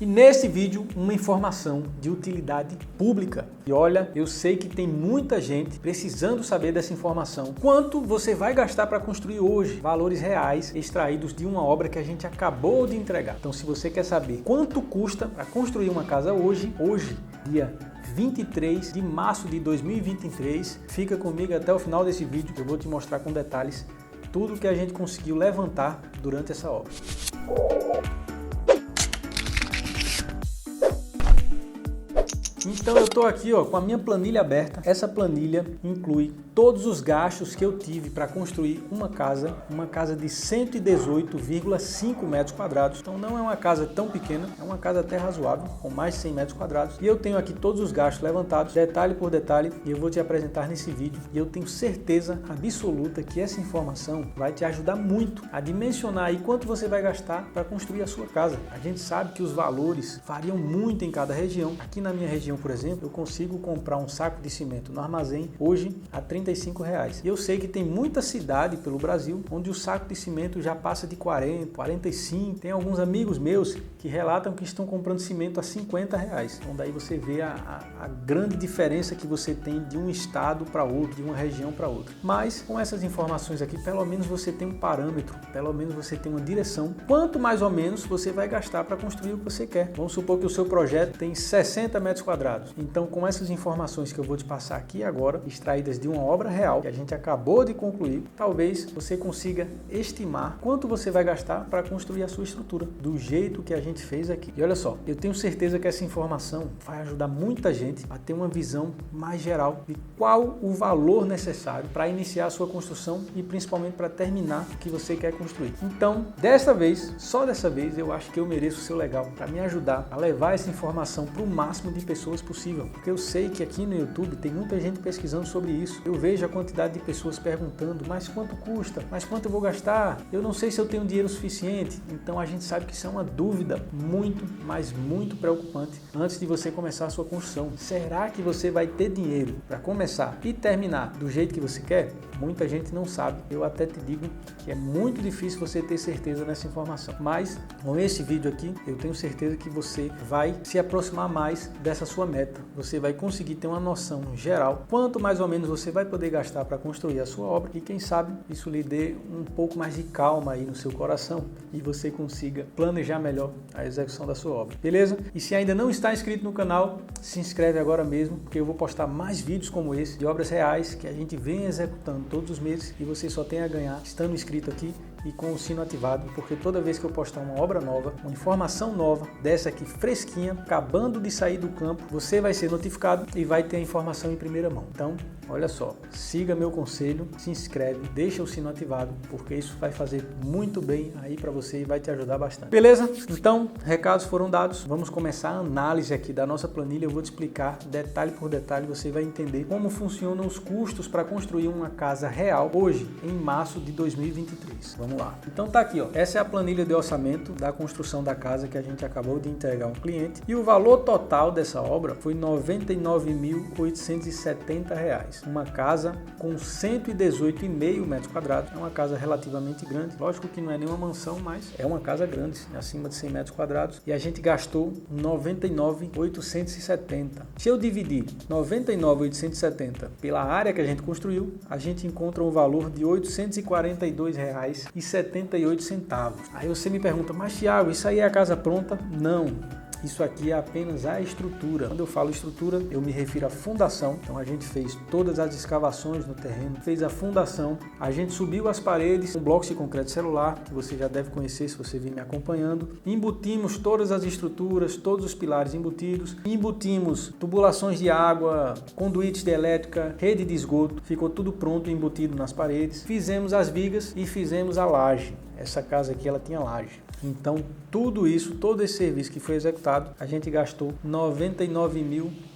E nesse vídeo, uma informação de utilidade pública. E olha, eu sei que tem muita gente precisando saber dessa informação. Quanto você vai gastar para construir hoje? Valores reais extraídos de uma obra que a gente acabou de entregar. Então, se você quer saber quanto custa para construir uma casa hoje, dia 23 de março de 2023, fica comigo até o final desse vídeo, que eu vou te mostrar com detalhes tudo que a gente conseguiu levantar durante essa obra. Então eu estou aqui com a minha planilha aberta. Essa planilha inclui todos os gastos que eu tive para construir uma casa de 118,5 metros quadrados. Então não é uma casa tão pequena, é uma casa até razoável, com mais de 100 metros quadrados. E eu tenho aqui todos os gastos levantados, detalhe por detalhe, e eu vou te apresentar nesse vídeo. E eu tenho certeza absoluta que essa informação vai te ajudar muito a dimensionar aí quanto você vai gastar para construir a sua casa. A gente sabe que os valores variam muito em cada região. Aqui na minha região, por exemplo, eu consigo comprar um saco de cimento no armazém hoje a R$ 35. E eu sei que tem muita cidade pelo Brasil onde o saco de cimento já passa de 40, 45. Tem alguns amigos meus que relatam que estão comprando cimento a R$ 50. Então daí você vê a grande diferença que você tem de um estado para outro, de uma região para outra. Mas com essas informações aqui, pelo menos você tem um parâmetro, pelo menos você tem uma direção. Quanto mais ou menos você vai gastar para construir o que você quer. Vamos supor que o seu projeto tem 60 metros quadrados. Então, com essas informações que eu vou te passar aqui agora, extraídas de uma obra real que a gente acabou de concluir, talvez você consiga estimar quanto você vai gastar para construir a sua estrutura, do jeito que a gente fez aqui. E olha só, eu tenho certeza que essa informação vai ajudar muita gente a ter uma visão mais geral de qual o valor necessário para iniciar a sua construção e principalmente para terminar o que você quer construir. Então, dessa vez, só dessa vez, eu acho que eu mereço o seu legal para me ajudar a levar essa informação para o máximo de pessoas possível, porque eu sei que aqui no YouTube tem muita gente pesquisando sobre isso. Eu vejo a quantidade de pessoas perguntando, mas quanto custa? Mas quanto eu vou gastar? Eu não sei se eu tenho dinheiro suficiente. Então a gente sabe que isso é uma dúvida muito, mas muito preocupante antes de você começar a sua construção. Será que você vai ter dinheiro para começar e terminar do jeito que você quer? Muita gente não sabe. Eu até te digo que é muito difícil você ter certeza nessa informação. Mas com esse vídeo aqui, eu tenho certeza que você vai se aproximar mais dessa sua meta. Você vai conseguir ter uma noção geral quanto mais ou menos você vai poder gastar para construir a sua obra e quem sabe isso lhe dê um pouco mais de calma aí no seu coração e você consiga planejar melhor a execução da sua obra, beleza? E se ainda não está inscrito no canal, se inscreve agora mesmo, porque eu vou postar mais vídeos como esse de obras reais que a gente vem executando todos os meses e você só tem a ganhar estando inscrito aqui e com o sino ativado, porque toda vez que eu postar uma obra nova, uma informação nova, dessa aqui fresquinha, acabando de sair do campo, você vai ser notificado e vai ter a informação em primeira mão. Então, olha só, siga meu conselho, se inscreve, deixa o sino ativado, porque isso vai fazer muito bem aí para você e vai te ajudar bastante. Beleza? Então, recados foram dados, vamos começar a análise aqui da nossa planilha, eu vou te explicar detalhe por detalhe, você vai entender como funcionam os custos para construir uma casa real hoje, em março de 2023. Vamos lá. Então tá aqui, essa é a planilha de orçamento da construção da casa que a gente acabou de entregar a um cliente e o valor total dessa obra foi R$ 99.870. Uma casa com 118,5 metros quadrados, é uma casa relativamente grande, lógico que não é nenhuma mansão, mas é uma casa grande, acima de 100 metros quadrados e a gente gastou R$ 99.870. Se eu dividir 99.870 pela área que a gente construiu, a gente encontra um valor de R$ 842,78. Aí você me pergunta, mas Thiago, isso aí é a casa pronta? Não. Isso aqui é apenas a estrutura. Quando eu falo estrutura, eu me refiro à fundação. Então a gente fez todas as escavações no terreno, fez a fundação, a gente subiu as paredes com blocos de concreto celular, que você já deve conhecer se você vem me acompanhando. Embutimos todas as estruturas, todos os pilares embutidos. Embutimos tubulações de água, conduítes de elétrica, rede de esgoto. Ficou tudo pronto, embutido nas paredes. Fizemos as vigas e fizemos a laje. Essa casa aqui, ela tinha laje. Então, tudo isso, todo esse serviço que foi executado, a gente gastou R$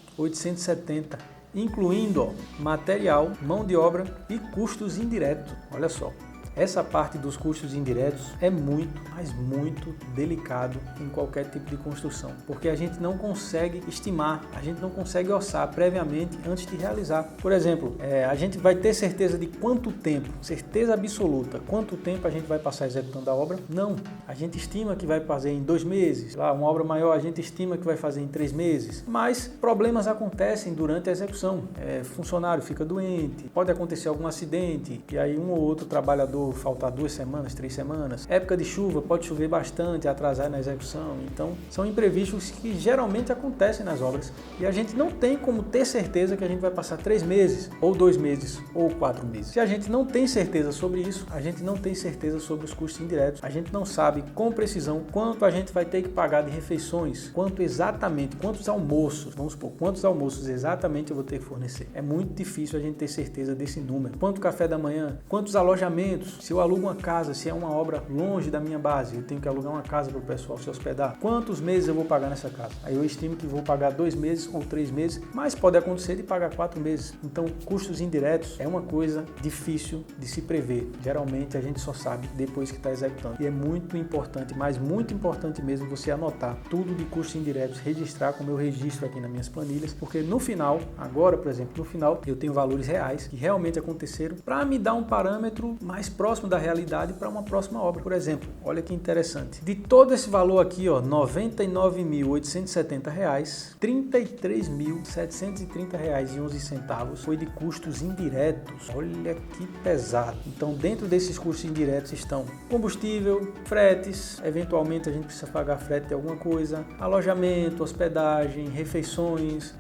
99.870, incluindo material, mão de obra e custos indiretos. Olha só, Essa parte dos custos indiretos é muito, mas muito delicado em qualquer tipo de construção, porque a gente não consegue estimar, a gente não consegue orçar previamente antes de realizar. Por exemplo, a gente vai ter certeza de quanto tempo, certeza absoluta, quanto tempo a gente vai passar executando a obra? Não. A gente estima que vai fazer em 2 meses, uma obra maior a gente estima que vai fazer em 3 meses, mas problemas acontecem durante a execução. Funcionário fica doente, pode acontecer algum acidente, e aí um ou outro trabalhador faltar 2 semanas, 3 semanas. Época de chuva, pode chover bastante, atrasar na execução. Então, são imprevistos que geralmente acontecem nas obras. E a gente não tem como ter certeza que a gente vai passar 3 meses, ou 2 meses, ou 4 meses. Se a gente não tem certeza sobre isso, a gente não tem certeza sobre os custos indiretos. A gente não sabe com precisão quanto a gente vai ter que pagar de refeições, quanto exatamente, quantos almoços, vamos supor, quantos almoços exatamente eu vou ter que fornecer. É muito difícil a gente ter certeza desse número. Quanto café da manhã, quantos alojamentos, se eu alugo uma casa, se é uma obra longe da minha base, eu tenho que alugar uma casa para o pessoal se hospedar. Quantos meses eu vou pagar nessa casa? Aí eu estimo que vou pagar 2 meses ou 3 meses, mas pode acontecer de pagar 4 meses. Então, custos indiretos é uma coisa difícil de se prever. Geralmente a gente só sabe depois que está executando. E é muito importante, mas muito importante mesmo, você anotar tudo de custos indiretos, registrar como eu registro aqui nas minhas planilhas, porque no final, agora, por exemplo, no final, eu tenho valores reais que realmente aconteceram para me dar um parâmetro mais próximo da realidade para uma próxima obra. Por exemplo, olha que interessante. De todo esse valor aqui, ó, R$ 99.870, R$ 33.730,11 foi de custos indiretos. Olha que pesado. Então, dentro desses custos indiretos estão combustível, fretes, eventualmente a gente precisa pagar frete de alguma coisa, alojamento, hospedagem, refeições,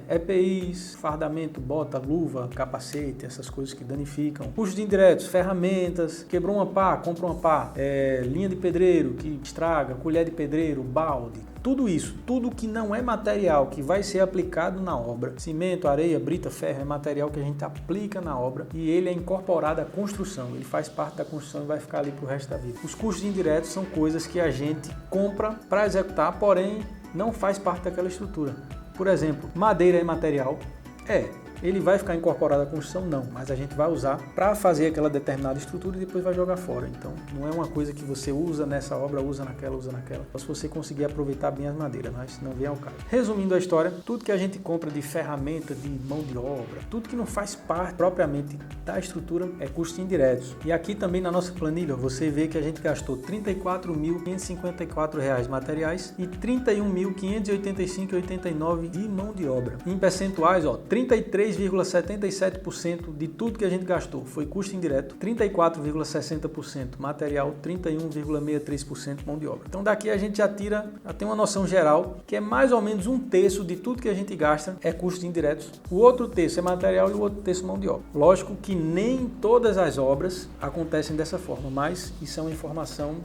EPIs, fardamento, bota, luva, capacete, essas coisas que danificam. Custos indiretos, ferramentas, quebrou uma pá, compra uma pá, linha de pedreiro que estraga, colher de pedreiro, balde. Tudo isso, tudo que não é material que vai ser aplicado na obra, cimento, areia, brita, ferro, é material que a gente aplica na obra e ele é incorporado à construção, ele faz parte da construção e vai ficar ali para o resto da vida. Os custos indiretos são coisas que a gente compra para executar, porém não faz parte daquela estrutura. Por exemplo, madeira é material? Ele vai ficar incorporado à construção? Não, mas a gente vai usar para fazer aquela determinada estrutura e depois vai jogar fora. Então, não é uma coisa que você usa nessa obra, usa naquela. Só se você conseguir aproveitar bem as madeiras, mas não vem ao caso. Resumindo a história, tudo que a gente compra de ferramenta, de mão de obra, tudo que não faz parte propriamente da estrutura é custos indiretos. E aqui também na nossa planilha, você vê que a gente gastou R$ 34.554 materiais e R$ 31.585,89 de mão de obra. Em percentuais, 33,77% de tudo que a gente gastou foi custo indireto, 34,60% material, 31,63% mão de obra. Então daqui a gente já tem uma noção geral que é mais ou menos 1/3 de tudo que a gente gasta é custos indiretos, o outro terço é material e o outro terço mão de obra. Lógico que nem todas as obras acontecem dessa forma, mas isso é uma informação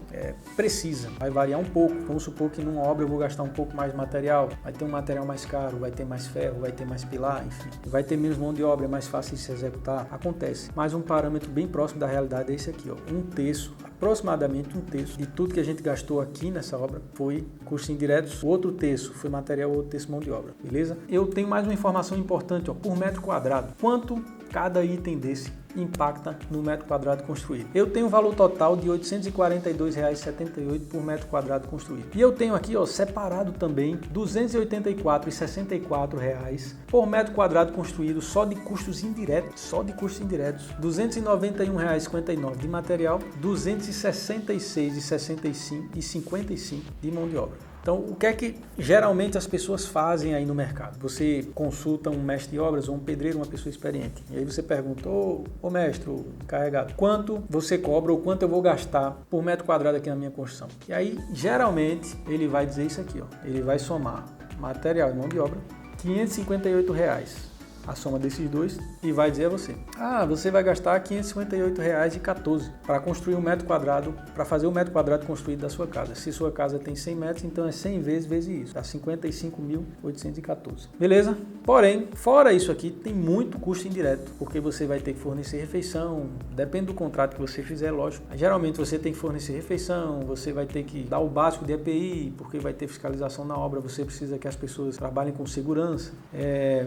precisa, vai variar um pouco. Vamos supor que numa obra eu vou gastar um pouco mais de material, vai ter um material mais caro, vai ter mais ferro, vai ter mais pilar, enfim, vai ter menos mão de obra, é mais fácil de se executar, acontece. Mas um parâmetro bem próximo da realidade é esse aqui, 1/3, aproximadamente 1/3 de tudo que a gente gastou aqui nessa obra foi custos indiretos, o outro terço foi material, o outro terço mão de obra, beleza? Eu tenho mais uma informação importante, por metro quadrado, quanto cada item desse impacta no metro quadrado construído. Eu tenho um valor total de R$ 842,78 por metro quadrado construído. E eu tenho aqui, separado também, R$ 284,64 por metro quadrado construído só de custos indiretos, R$ 291,59 de material, R$ 266,55 de mão de obra. Então, o que é que geralmente as pessoas fazem aí no mercado? Você consulta um mestre de obras ou um pedreiro, uma pessoa experiente. E aí você pergunta, ô mestre, ô encarregado, quanto você cobra ou quanto eu vou gastar por metro quadrado aqui na minha construção? E aí, geralmente, ele vai dizer isso aqui, ele vai somar material e mão de obra, R$ 558, a soma desses dois, e vai dizer a você, você vai gastar R$ 558,14 para construir um metro quadrado, para fazer o metro quadrado construído da sua casa. Se sua casa tem 100 metros, então é 100 vezes isso, dá 55.814. Beleza? Porém, fora isso aqui, tem muito custo indireto, porque você vai ter que fornecer refeição, depende do contrato que você fizer, lógico. Geralmente você tem que fornecer refeição, você vai ter que dar o básico de EPI, porque vai ter fiscalização na obra, você precisa que as pessoas trabalhem com segurança.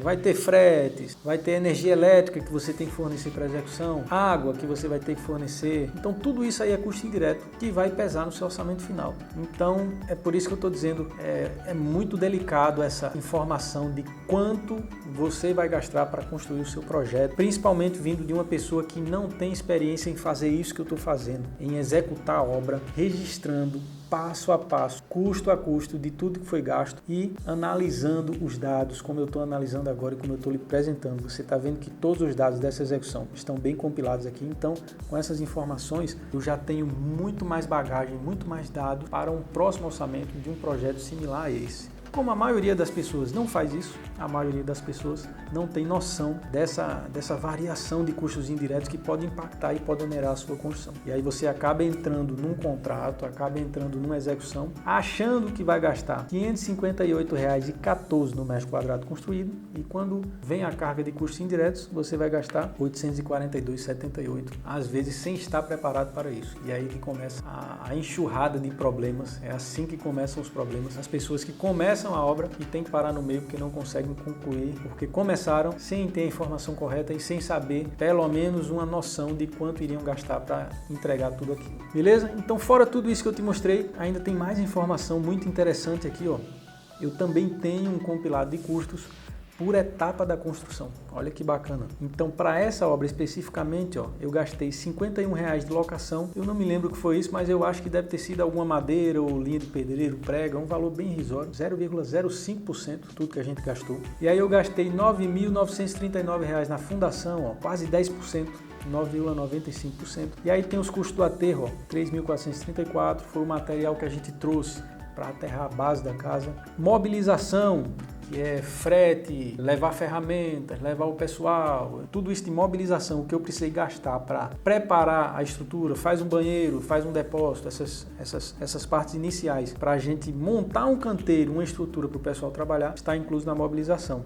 Vai ter fretes, vai ter energia elétrica que você tem que fornecer para execução, água que você vai ter que fornecer. Então tudo isso aí é custo indireto que vai pesar no seu orçamento final. Então é por isso que eu estou dizendo, é muito delicado essa informação de quanto você vai gastar para construir o seu projeto, principalmente vindo de uma pessoa que não tem experiência em fazer isso que eu estou fazendo, em executar a obra, registrando passo a passo, custo a custo de tudo que foi gasto e analisando os dados, como eu estou analisando agora e como eu estou lhe apresentando. Você está vendo que todos os dados dessa execução estão bem compilados aqui, então com essas informações eu já tenho muito mais bagagem, muito mais dado para um próximo orçamento de um projeto similar a esse. Como a maioria das pessoas não faz isso, a maioria das pessoas não tem noção dessa variação de custos indiretos que pode impactar e pode onerar a sua construção. E aí você acaba entrando num contrato, acaba entrando numa execução, achando que vai gastar R$ 558,14 no metro quadrado construído, e quando vem a carga de custos indiretos, você vai gastar R$ 842,78, às vezes sem estar preparado para isso. E aí que começa a enxurrada de problemas, é assim que começam os problemas. As pessoas que começam a obra e tem que parar no meio porque não conseguem concluir, porque começaram sem ter a informação correta e sem saber pelo menos uma noção de quanto iriam gastar para entregar tudo aquilo. Beleza? Então, fora tudo isso que eu te mostrei, ainda tem mais informação muito interessante aqui, ó. Eu também tenho um compilado de custos por etapa da construção. Olha que bacana. Então, para essa obra especificamente, ó, eu gastei R$ 51,00 de locação. Eu não me lembro o que foi isso, mas eu acho que deve ter sido alguma madeira ou linha de pedreiro, prega, um valor bem irrisório, 0,05% tudo que a gente gastou. E aí eu gastei R$ 9.939,00 na fundação, ó, quase 10%. 9,95%. E aí tem os custos do aterro, ó, 3.434, foi o material que a gente trouxe para aterrar a base da casa. Mobilização, que é frete, levar ferramentas, levar o pessoal, tudo isso de mobilização, o que eu precisei gastar para preparar a estrutura, faz um banheiro, faz um depósito, essas partes iniciais, para a gente montar um canteiro, uma estrutura para o pessoal trabalhar, está incluso na mobilização.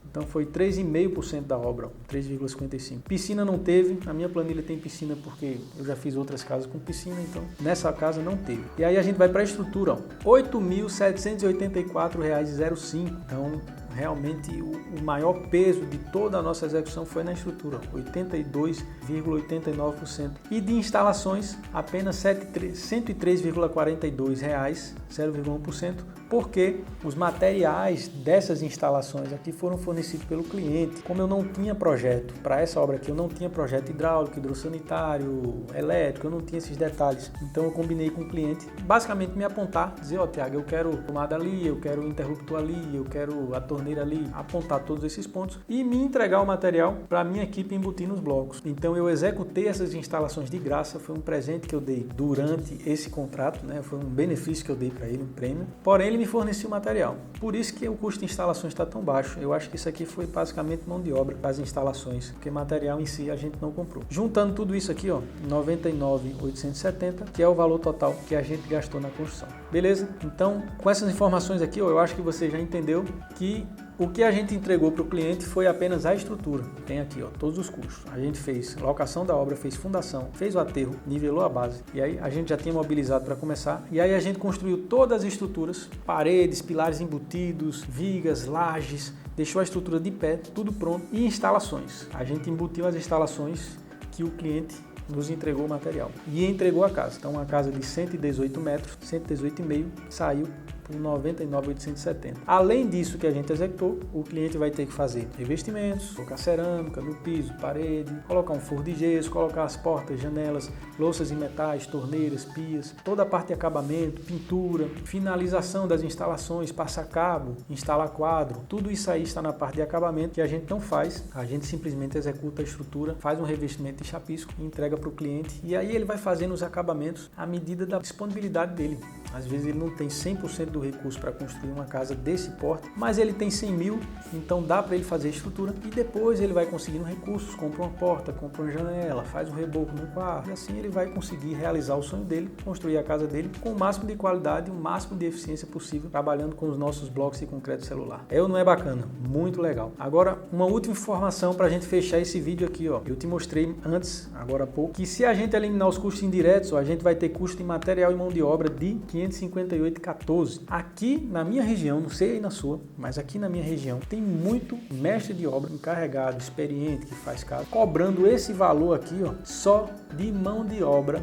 Então foi 3,5% da obra, 3,55%. Piscina não teve, na minha planilha tem piscina porque eu já fiz outras casas com piscina, então nessa casa não teve. E aí a gente vai para a estrutura, ó, R$ 8.784,05. Então realmente o maior peso de toda a nossa execução foi na estrutura, 82,89%. E de instalações, apenas R$ 103,42, 0,1%, porque os materiais dessas instalações aqui foram fornecidos pelo cliente. Como eu não tinha projeto para essa obra aqui, eu não tinha projeto hidráulico, hidrossanitário, elétrico, eu não tinha esses detalhes. Então eu combinei com o cliente, basicamente me apontar, dizer, ó, Thiago, eu quero tomada ali, eu quero interruptor ali, eu quero a torneira ali, apontar todos esses pontos e me entregar o material para a minha equipe embutir nos blocos. Então eu executei essas instalações de graça, foi um presente que eu dei durante esse contrato, né? Foi um benefício que eu dei para ele, um prêmio. Porém, ele me fornecia o material. Por isso que o custo de instalações está tão baixo. Eu acho que isso aqui foi basicamente mão de obra para as instalações, porque material em si a gente não comprou. Juntando tudo isso aqui, ó, 99.870, que é o valor total que a gente gastou na construção. Beleza? Então, com essas informações aqui, ó, eu acho que você já entendeu que o que a gente entregou para o cliente foi apenas a estrutura. Tem aqui, ó, todos os custos. A gente fez locação da obra, fez fundação, fez o aterro, nivelou a base. E aí a gente já tinha mobilizado para começar. E aí a gente construiu todas as estruturas, paredes, pilares embutidos, vigas, lajes, deixou a estrutura de pé, tudo pronto. E instalações. A gente embutiu as instalações que o cliente nos entregou o material. E entregou a casa. Então uma casa de 118 metros, 118,5, saiu por 99.870. Além disso que a gente executou, o cliente vai ter que fazer revestimentos, colocar cerâmica no piso, parede, colocar um forro de gesso, colocar as portas, janelas, louças em metais, torneiras, pias, toda a parte de acabamento, pintura, finalização das instalações, passar cabo, instalar quadro, tudo isso aí está na parte de acabamento que a gente não faz, a gente simplesmente executa a estrutura, faz um revestimento de chapisco e entrega para o cliente, e aí ele vai fazendo os acabamentos à medida da disponibilidade dele. Às vezes ele não tem 100% do recurso para construir uma casa desse porte, mas ele tem 100 mil, então dá para ele fazer a estrutura e depois ele vai conseguindo recursos, compra uma porta, compra uma janela, faz um reboco no quarto e assim ele vai conseguir realizar o sonho dele, construir a casa dele com o máximo de qualidade e o máximo de eficiência possível, trabalhando com os nossos blocos de concreto celular. É ou não é bacana? Muito legal. Agora, uma última informação para a gente fechar esse vídeo aqui, ó. Eu te mostrei antes, agora há pouco, que se a gente eliminar os custos indiretos, ó, a gente vai ter custo de material e mão de obra de 558,14. Aqui na minha região, não sei aí na sua, mas aqui na minha região tem muito mestre de obra encarregado, experiente, que faz casa, cobrando esse valor aqui, ó, só de mão de obra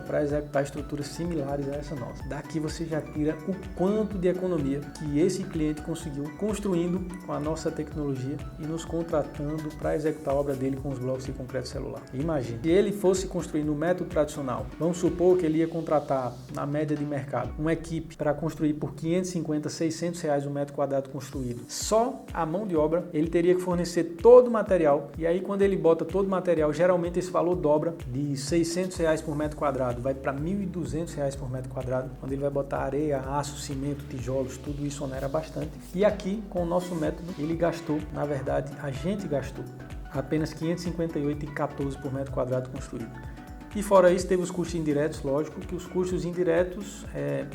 para executar estruturas similares a essa nossa. Daqui você já tira o quanto de economia que esse cliente conseguiu construindo com a nossa tecnologia e nos contratando para executar a obra dele com os blocos de concreto celular. Imagine, se ele fosse construir no método tradicional, vamos supor que ele ia contratar na média de mercado uma equipe para construir por 550, 600 reais o metro quadrado construído. Só a mão de obra, ele teria que fornecer todo o material e aí quando ele bota todo o material, geralmente esse valor dobra de 600 reais por metro quadrado, vai para 1.200 reais por metro quadrado, quando ele vai botar areia, aço, cimento, tijolos, tudo isso onera bastante. E aqui, com o nosso método, ele gastou, na verdade, a gente gastou apenas 558,14 por metro quadrado construído. E fora isso, teve os custos indiretos, lógico que os custos indiretos,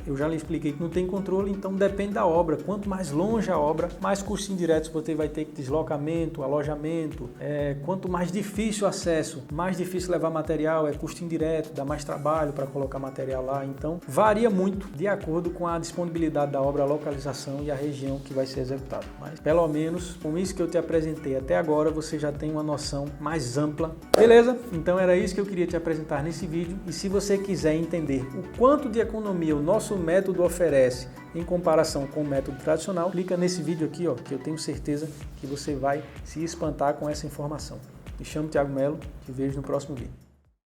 eu já lhe expliquei que não tem controle, então depende da obra. Quanto mais longe a obra, mais custos indiretos você vai ter, que deslocamento, alojamento. Quanto mais difícil o acesso, mais difícil levar material, é custo indireto, dá mais trabalho para colocar material lá. Então, varia muito de acordo com a disponibilidade da obra, a localização e a região que vai ser executada. Mas, pelo menos, com isso que eu te apresentei até agora, você já tem uma noção mais ampla. Beleza? Então, era isso que eu queria te apresentar nesse vídeo, e se você quiser entender o quanto de economia o nosso método oferece em comparação com o método tradicional, clica nesse vídeo aqui, ó, que eu tenho certeza que você vai se espantar com essa informação. Me chamo Thiago Melo, te vejo no próximo vídeo.